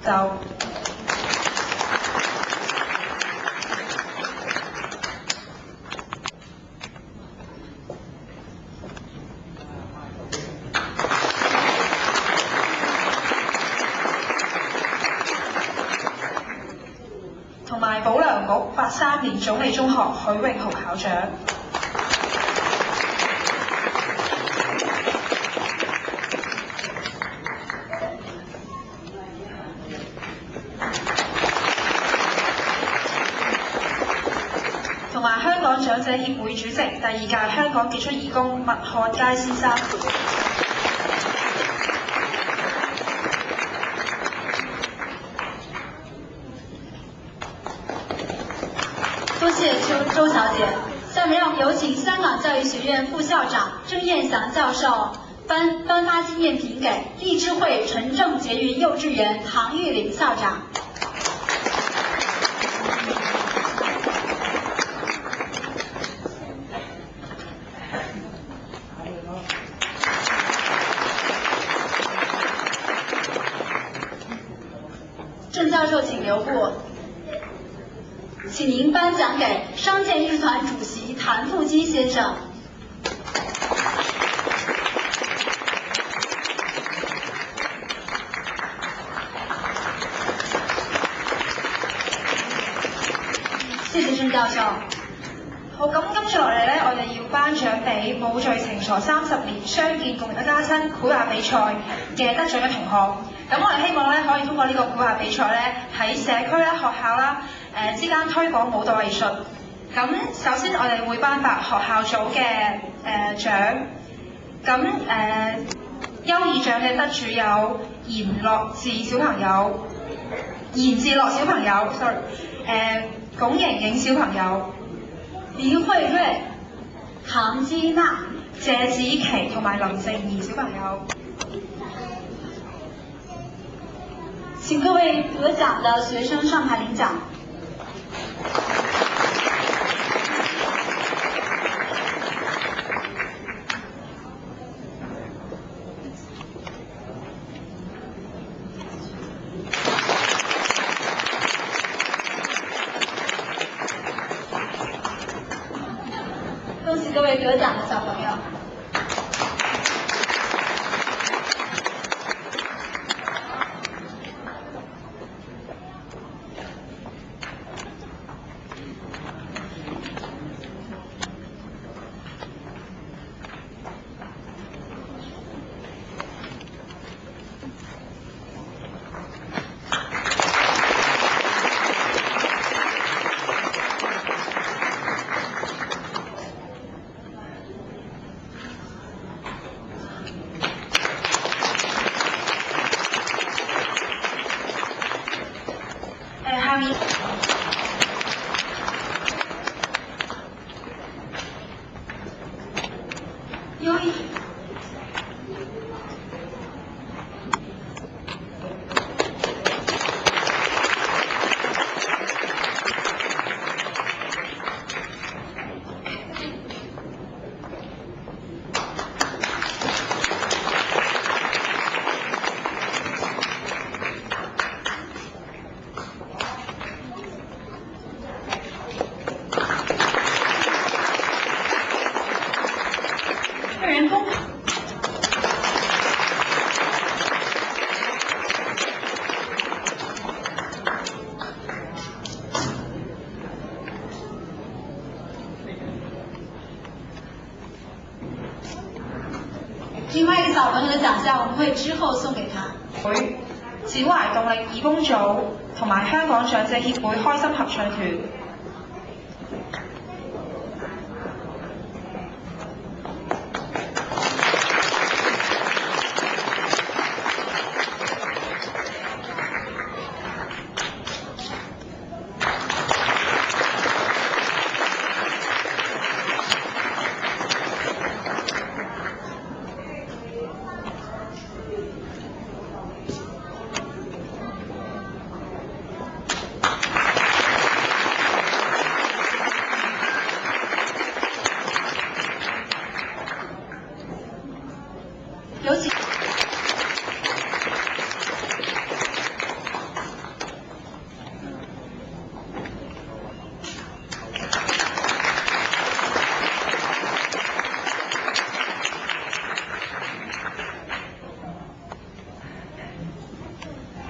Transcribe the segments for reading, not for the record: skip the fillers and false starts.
就。同埋保良局83年總理中學許榮豪校長。同埋香港長者協會主席第2屆香港傑出義工麥漢佳先生。多謝周小姐。下面讓我們有請香港教育學院副校長曾燕祥教授頒發紀念品給勵志會純正捷運幼稚園唐玉玲校長。郑教授請留步。請您頒獎給商界藝術團主席譚富基先生。謝謝鄭教授。好，咁跟住落嚟咧，我哋要頒獎俾無罪情傻30年相見共贏一家親繪畫比賽嘅得獎嘅同學。咁我哋希望咧可以通過呢個繪畫比賽咧，喺社區啦、學校啦之間推廣舞蹈藝術。咁首先我哋會頒發學校組嘅獎。咁優異獎嘅得主有嚴智樂小朋友，sorry，龔瑩瑩小朋友。林慧瑞、唐基娜、謝子琪同埋林靜怡小朋友。請各位得獎的學生上台領獎。恭喜各位得獎的小朋友。下面另外一個小朋友的獎項，我們會之後送給他。展懷動力義工組同埋香港長者協會開心合唱團。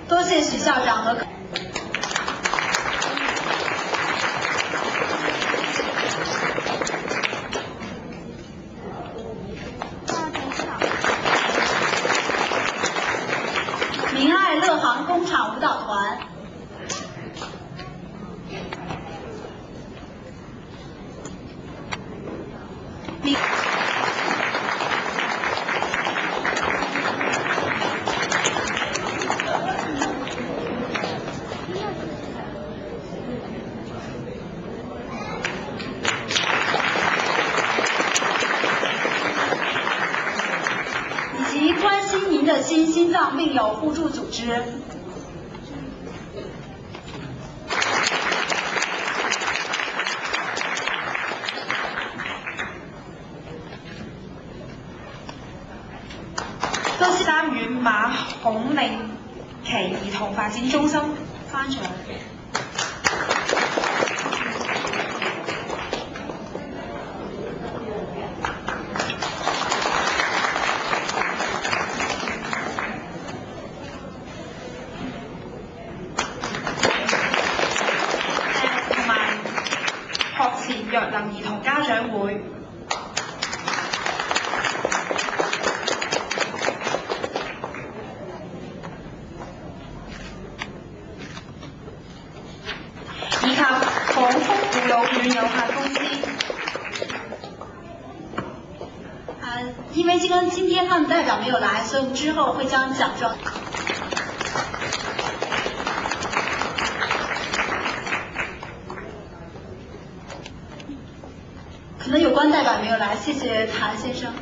多谢许校长和。明爱乐行工厂舞蹈团。以及关心您的心脏病友互助组织。多謝參與馬孔令奇兒童發展中心翻場。同埋學前弱能兒童家長會。以及廣福護老院有限公司。因為今天他們代表沒有來，所以我們之後會將獎狀。可能有關代表沒有來，謝謝譚先生。